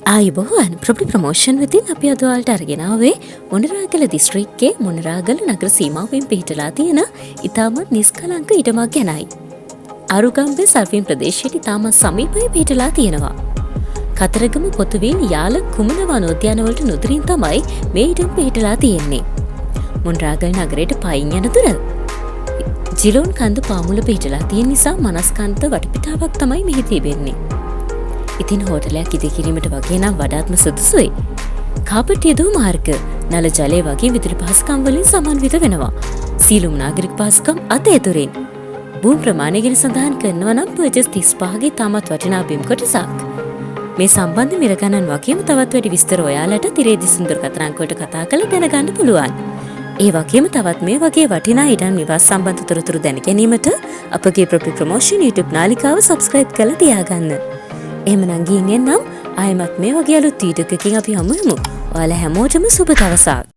ආයුබෝවන් property promotion වෙතින් අපි අද ඔයාලට අරගෙන ආවේ මොණරාගල දිස්ත්‍රික්කයේ මොණරාගල නගර සීමාවෙන් පිහිටලා තියෙන ඉතාමත් නිස්කලංක ඉඩමක් ගැනයි. අරුගම්බේ සර්ෆින් ප්‍රදේශයට ඉතාමත් සමීපව පිහිටලා තියෙනවා. කතරගම පොතුවිල් යාල කුමන වනෝද්‍යාන වලට නුදුරින් තමයි මේ ඉඩම පිහිටලා තියෙන්නේ. මොණරාගල නගරයට පයින් යන දුර ජිලෝන් කන්ද පාමුල පිහිටලා තියෙන නිසා මනස්කාන්ත වටපිටාවක් තමයි මෙහි තිබෙන්නේ. ඉතින් හෝටලයක් ඉදිකිරීමට වගේ නම් වඩාත්ම සුදුසුයි. කාපට් යෙදූ මාර්ග, නල ජලය වගේ විදුලි පහසුකම් වලින් සමන්විත වෙනවා. සියලුම නාගරික පහසුකම් අත ඇතුරින්. භූමි ප්‍රමාණය ගැන සඳහන් කරනවා නම් පර්චස් 35ගේ තාමත් වටිනා බිම් කොටසක්. මේ සම්බන්ධ මිල ගණන් වගේම තවත් වැඩි විස්තර ඔයාලට තිරේදි සුන්දර කතරංක වලට කතා කරලා දැනගන්න පුළුවන්. ඒ වගේම තවත් මේ වගේ වටිනා ඉඩම් නිවාස සම්බන්ධ තොරතුරු දැන ගැනීමට අපගේ ප්‍රොපර්ටි ප්‍රමෝෂන් YouTube නාලිකාව subscribe කරලා තියාගන්න. එහෙමනම් ගිහින් එන්නම් ආයෙමත් මේ වගේ අලුත් වීඩියෝ එකකින් අපි හමු වෙමු. ඔයාලා හැමෝටම සුබ දවසක්.